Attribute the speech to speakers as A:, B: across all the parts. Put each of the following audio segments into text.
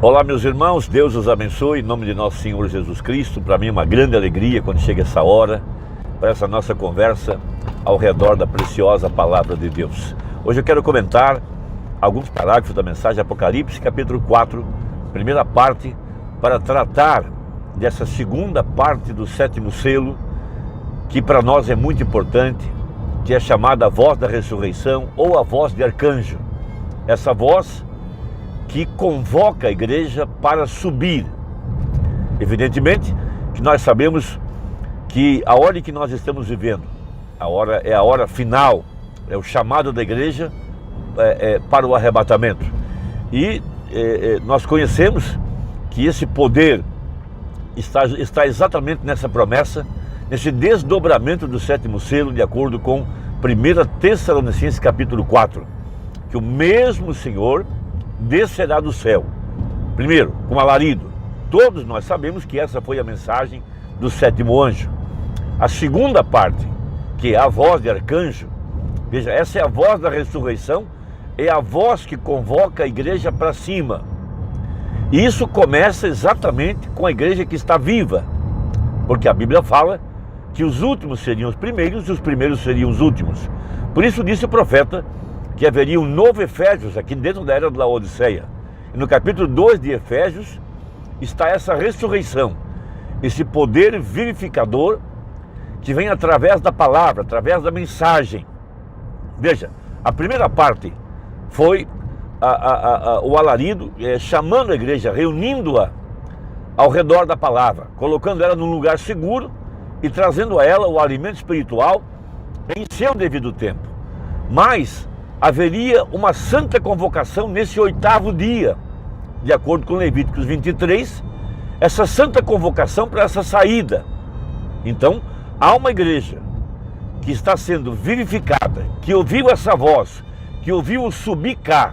A: Olá, meus irmãos, Deus os abençoe, em nome de nosso Senhor Jesus Cristo. Para mim é uma grande alegria quando chega essa hora, para essa nossa conversa ao redor da preciosa Palavra de Deus. Hoje eu quero comentar alguns parágrafos da mensagem Apocalipse, capítulo 4, primeira parte, para tratar dessa segunda parte do sétimo selo, que para nós é muito importante, que é chamada a voz da ressurreição ou a voz de arcanjo. Essa voz que convoca a igreja para subir. Evidentemente que nós sabemos que a hora em que nós estamos vivendo, é a hora final, é o chamado da igreja para o arrebatamento. E nós conhecemos que esse poder está exatamente nessa promessa, nesse desdobramento do sétimo selo, de acordo com 1 Tessalonicenses capítulo 4, que o mesmo Senhor descerá do céu, primeiro com alarido. Todos nós sabemos que essa foi a mensagem do sétimo anjo. A segunda parte, que é a voz de arcanjo, veja, essa é a voz da ressurreição, é a voz que convoca a igreja para cima. E isso começa exatamente com a igreja que está viva, porque a Bíblia fala que os últimos seriam os primeiros e os primeiros seriam os últimos. Por isso disse o profeta que haveria um novo Efésios aqui dentro da era da Laodiceia. E no capítulo 2 de Efésios está essa ressurreição, esse poder vivificador que vem através da palavra, através da mensagem. Veja, a primeira parte foi o alarido chamando a igreja, reunindo-a ao redor da palavra, colocando ela num lugar seguro e trazendo a ela o alimento espiritual em seu devido tempo. Mas haveria uma santa convocação nesse oitavo dia, de acordo com Levíticos 23, essa santa convocação para essa saída. Então, há uma igreja que está sendo vivificada, que ouviu essa voz, que ouviu o subir cá.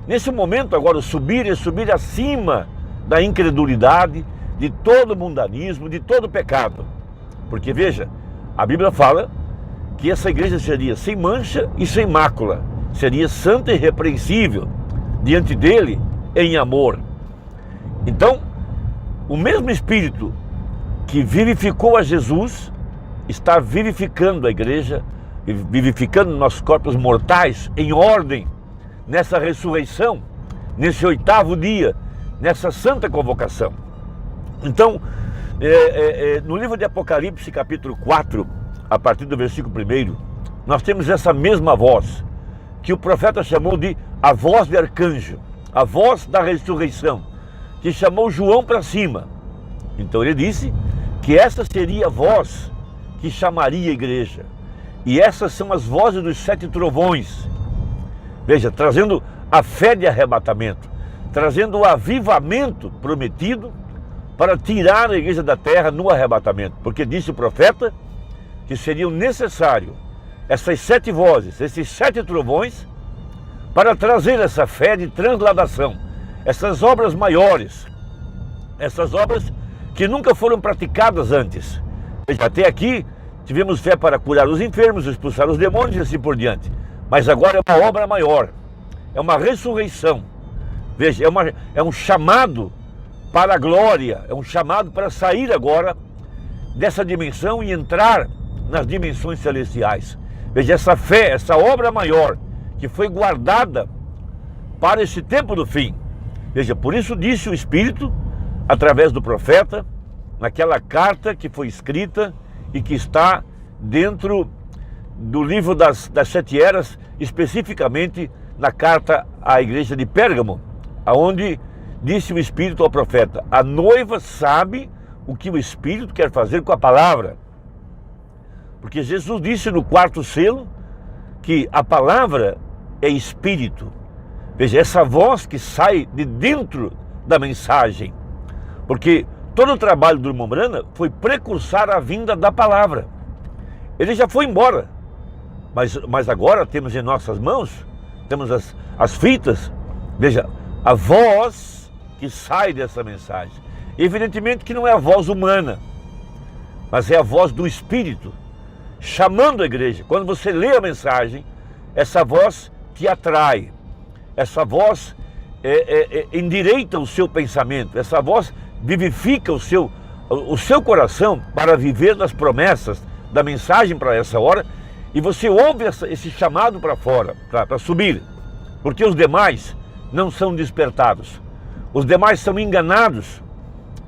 A: Nesse momento agora o subir é subir acima da incredulidade, de todo mundanismo, de todo pecado. Porque veja, a Bíblia fala que essa igreja seria sem mancha e sem mácula, seria santa e irrepreensível diante dele em amor. Então, o mesmo Espírito que vivificou a Jesus está vivificando a igreja, vivificando nossos corpos mortais em ordem, nessa ressurreição, nesse oitavo dia, nessa santa convocação. Então, no livro de Apocalipse, capítulo 4, a partir do versículo 1, nós temos essa mesma voz, que o profeta chamou de a voz de arcanjo, a voz da ressurreição, que chamou João para cima. Então ele disse que essa seria a voz que chamaria a igreja. E essas são as vozes dos 7 trovões. Veja, trazendo a fé de arrebatamento, trazendo o avivamento prometido para tirar a igreja da terra no arrebatamento. Porque disse o profeta que seriam necessários essas 7 vozes, esses 7 trovões, para trazer essa fé de transladação, essas obras maiores, essas obras que nunca foram praticadas antes. Veja, até aqui tivemos fé para curar os enfermos, expulsar os demônios e assim por diante. Mas agora é uma obra maior, é uma ressurreição. Veja, é um chamado para a glória, é um chamado para sair agora dessa dimensão e entrar nas dimensões celestiais. Veja, essa fé, essa obra maior que foi guardada para esse tempo do fim. Veja, por isso disse o Espírito, através do profeta, naquela carta que foi escrita e que está dentro do livro das 7 eras, especificamente na carta à igreja de Pérgamo, aonde disse o Espírito ao profeta: a noiva sabe o que o Espírito quer fazer com a palavra. Porque Jesus disse no 4º selo que a palavra é Espírito. Veja, essa voz que sai de dentro da mensagem. Porque todo o trabalho do irmão Brana foi precursar a vinda da palavra. Ele já foi embora. Mas agora temos em nossas mãos, temos as fitas. Veja, a voz que sai dessa mensagem. Evidentemente que não é a voz humana, mas é a voz do Espírito, chamando a igreja. Quando você lê a mensagem, essa voz te atrai, essa voz endireita o seu pensamento, essa voz vivifica o seu coração para viver das promessas da mensagem para essa hora, e você ouve esse chamado para fora, para subir, porque os demais não são despertados, os demais são enganados,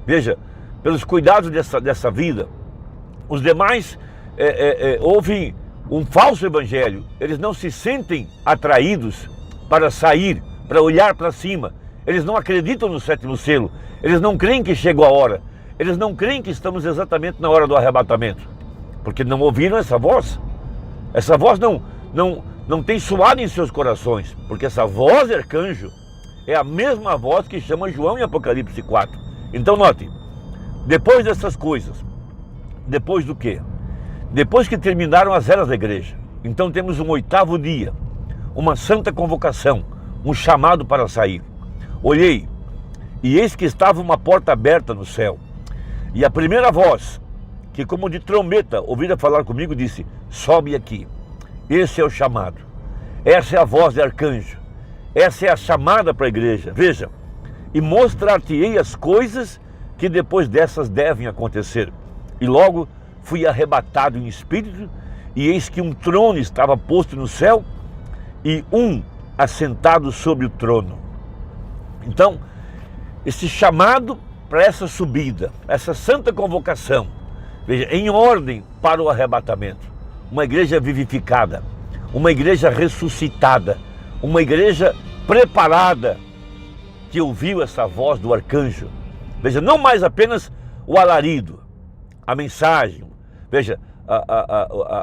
A: veja, pelos cuidados dessa vida, os demais ouvem um falso evangelho, eles não se sentem atraídos para sair, para olhar para cima, eles não acreditam no sétimo selo, eles não creem que chegou a hora, eles não creem que estamos exatamente na hora do arrebatamento, porque não ouviram essa voz não tem soado em seus corações, porque essa voz de arcanjo é a mesma voz que chama João em Apocalipse 4. Então note, depois dessas coisas, depois do quê? Depois que terminaram as eras da igreja, então temos um 8º dia, uma santa convocação, um chamado para sair. Olhei, e eis que estava uma porta aberta no céu, e a primeira voz, que como de trombeta ouvira falar comigo, disse: sobe aqui. Esse é o chamado, essa é a voz de arcanjo, essa é a chamada para a igreja. Veja, e mostrar-te-ei as coisas que depois dessas devem acontecer. E logo fui arrebatado em espírito, e eis que um trono estava posto no céu, e um assentado sobre o trono. Então, esse chamado para essa subida, essa santa convocação, veja, em ordem para o arrebatamento. Uma igreja vivificada, uma igreja ressuscitada, uma igreja preparada, que ouviu essa voz do arcanjo. Veja, não mais apenas o alarido, a mensagem, veja,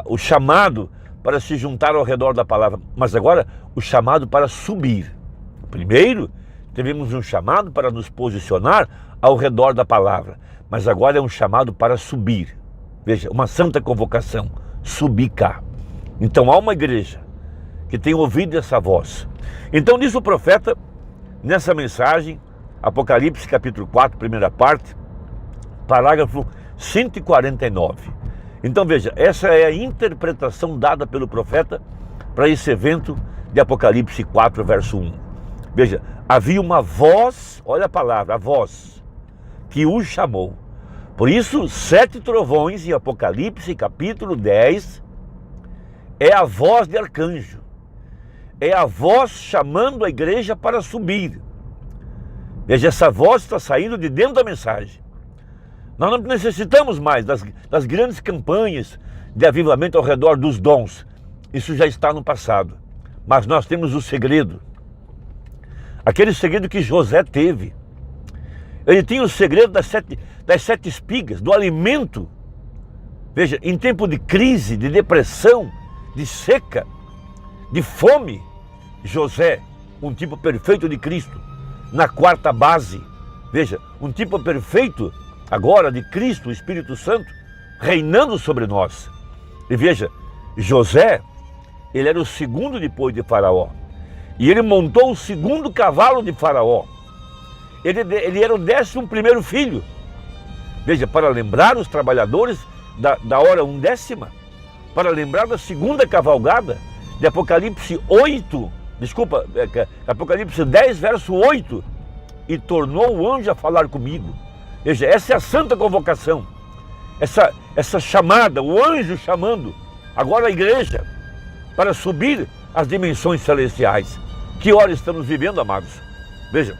A: o chamado para se juntar ao redor da palavra, mas agora o chamado para subir. Primeiro, tivemos um chamado para nos posicionar ao redor da palavra, mas agora é um chamado para subir. Veja, uma santa convocação, subir cá. Então há uma igreja que tem ouvido essa voz. Então diz o profeta, nessa mensagem, Apocalipse capítulo 4, primeira parte, parágrafo 149. Então veja, essa é a interpretação dada pelo profeta para esse evento de Apocalipse 4, verso 1. Veja, havia uma voz, olha a palavra, a voz, que o chamou. Por isso, 7 trovões em Apocalipse capítulo 10 é a voz de arcanjo. É a voz chamando a igreja para subir. Veja, essa voz está saindo de dentro da mensagem. Nós não necessitamos mais das grandes campanhas de avivamento ao redor dos dons. Isso já está no passado. Mas nós temos o segredo. Aquele segredo que José teve. Ele tinha o segredo das sete espigas, do alimento. Veja, em tempo de crise, de depressão, de seca, de fome, José, um tipo perfeito de Cristo, na 4ª base. Veja, um tipo perfeito agora de Cristo, o Espírito Santo, reinando sobre nós. E veja, José, ele era o segundo depois de Faraó. E ele montou o 2º cavalo de Faraó. Ele era o 11º filho. Veja, para lembrar os trabalhadores da hora 1/10, para lembrar da 2ª cavalgada de Apocalipse 8, Apocalipse 10, verso 8, e tornou o anjo a falar comigo. Veja, essa é a santa convocação, essa chamada, o anjo chamando agora a igreja para subir as dimensões celestiais. Que hora estamos vivendo, amados? Veja,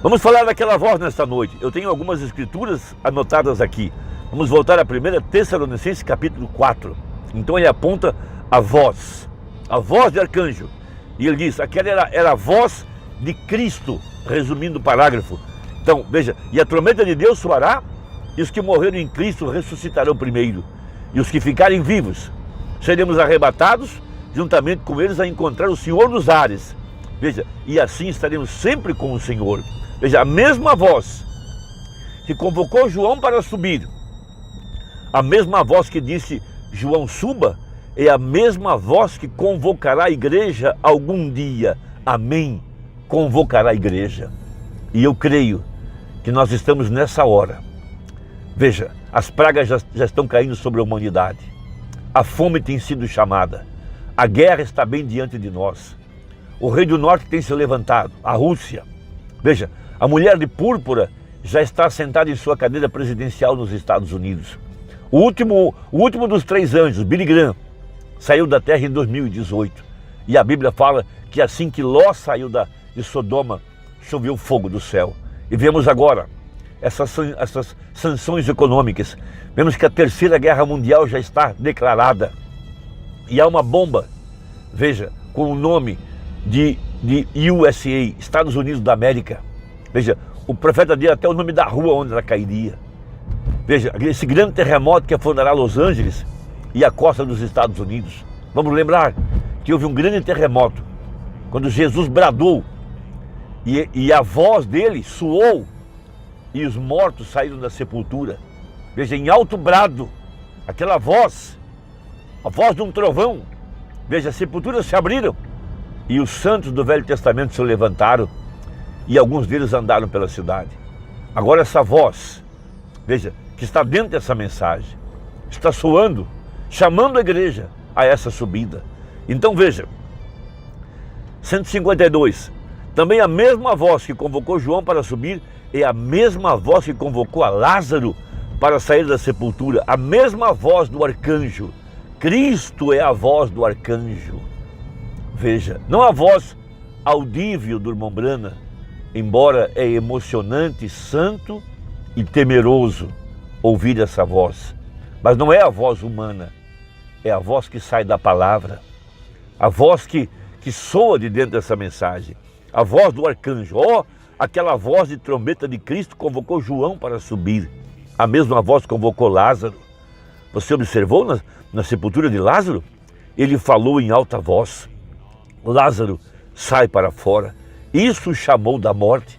A: vamos falar daquela voz nesta noite. Eu tenho algumas escrituras anotadas aqui. Vamos voltar a 1 Tessalonicenses capítulo 4. Então ele aponta a voz de arcanjo. E ele diz, aquela era a voz de Cristo, resumindo o parágrafo. Então, veja, e a trombeta de Deus soará, e os que morreram em Cristo ressuscitarão primeiro. E os que ficarem vivos, seremos arrebatados, juntamente com eles, a encontrar o Senhor nos ares. Veja, e assim estaremos sempre com o Senhor. Veja, a mesma voz que convocou João para subir, a mesma voz que disse, João suba, é a mesma voz que convocará a igreja algum dia. Amém. Convocará a igreja. E eu creio que nós estamos nessa hora. Veja, as pragas já estão caindo sobre a humanidade. A fome tem sido chamada. A guerra está bem diante de nós. o rei do norte tem se levantado, a Rússia. Veja, a mulher de púrpura já está sentada em sua cadeira presidencial nos Estados Unidos. O último dos 3 anjos, Billy Graham, saiu da terra em 2018. E a Bíblia fala que assim que Ló saiu de Sodoma, choveu fogo do céu. E vemos agora essas sanções econômicas. Vemos que a Terceira Guerra Mundial já está declarada. E há uma bomba, veja, com o nome de USA, Estados Unidos da América. Veja, o profeta deu até o nome da rua onde ela cairia. Veja, esse grande terremoto que afundará Los Angeles e a costa dos Estados Unidos. Vamos lembrar que houve um grande terremoto, quando Jesus bradou e a voz dele soou e os mortos saíram da sepultura. Veja, em alto brado, aquela voz, a voz de um trovão. Veja, as sepulturas se abriram e os santos do Velho Testamento se levantaram e alguns deles andaram pela cidade. Agora essa voz, veja, que está dentro dessa mensagem, está soando, chamando a igreja a essa subida. Então veja, 152, também a mesma voz que convocou João para subir é a mesma voz que convocou a Lázaro para sair da sepultura, a mesma voz do arcanjo. Cristo é a voz do arcanjo. Veja, não a voz audível do irmão Brana, embora é emocionante, santo e temeroso ouvir essa voz, mas não é a voz humana, é a voz que sai da palavra, a voz que soa de dentro dessa mensagem, a voz do arcanjo. Aquela voz de trombeta de Cristo convocou João para subir, a mesma voz convocou Lázaro. Você observou na sepultura de Lázaro? Ele falou em alta voz: Lázaro, sai para fora. Isso chamou da morte.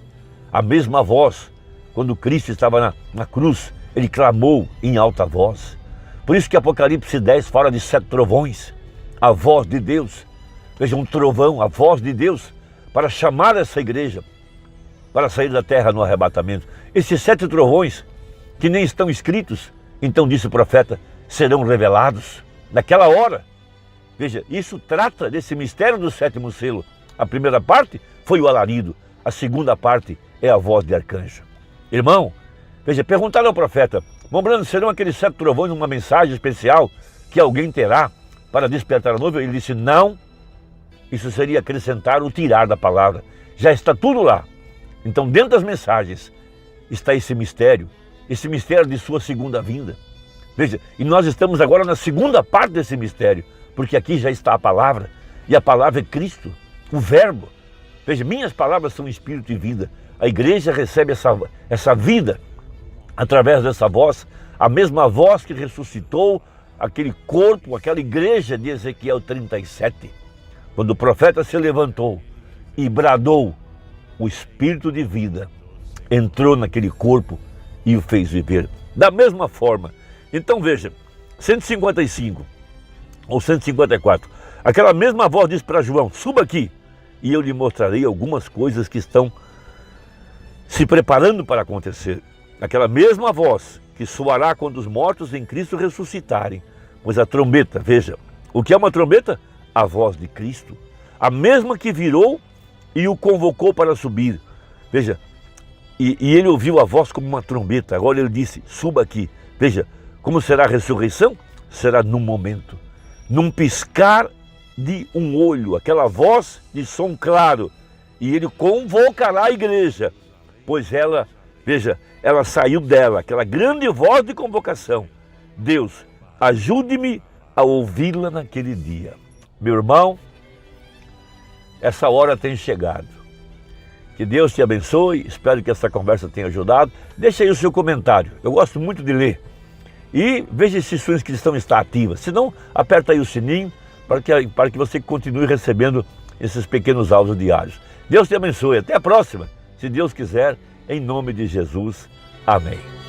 A: A mesma voz, quando Cristo estava na cruz, ele clamou em alta voz. Por isso que Apocalipse 10 fala de 7 trovões, a voz de Deus. Veja, um trovão, a voz de Deus, para chamar essa igreja, para sair da terra no arrebatamento. Esses 7 trovões, que nem estão escritos, então disse o profeta, serão revelados naquela hora. Veja, isso trata desse mistério do 7º selo. A primeira parte foi o alarido, a segunda parte é a voz de arcanjo. Irmão, veja, perguntaram ao profeta, Brano, serão aqueles 7 trovões uma mensagem especial que alguém terá para despertar a noiva? Ele disse, não, isso seria acrescentar ou tirar da palavra. Já está tudo lá. Então, dentro das mensagens está esse mistério de sua segunda vinda. Veja, e nós estamos agora na segunda parte desse mistério, porque aqui já está a palavra, e a palavra é Cristo, o verbo. Veja, minhas palavras são espírito e vida. A igreja recebe essa vida através dessa voz, a mesma voz que ressuscitou aquele corpo, aquela igreja de Ezequiel 37. Quando o profeta se levantou e bradou, o espírito de vida entrou naquele corpo e o fez viver. Da mesma forma, então veja, 155 ou 154, aquela mesma voz diz para João, suba aqui e eu lhe mostrarei algumas coisas que estão se preparando para acontecer. Aquela mesma voz que soará quando os mortos em Cristo ressuscitarem. Pois a trombeta, veja, o que é uma trombeta? A voz de Cristo, a mesma que virou e o convocou para subir. Veja, e ele ouviu a voz como uma trombeta. Agora ele disse, suba aqui. Veja, como será a ressurreição? Será num momento, num piscar de um olho, aquela voz de som claro. E ele convocará a igreja, pois ela, veja, ela saiu dela, aquela grande voz de convocação. Deus, ajude-me a ouvi-la naquele dia. Meu irmão, essa hora tem chegado. Que Deus te abençoe, espero que essa conversa tenha ajudado. Deixa aí o seu comentário, eu gosto muito de ler. E veja se sua inscrição está ativa. Se não, aperta aí o sininho para que você continue recebendo esses pequenos áudios diários. Deus te abençoe, até a próxima, se Deus quiser, em nome de Jesus. Amém.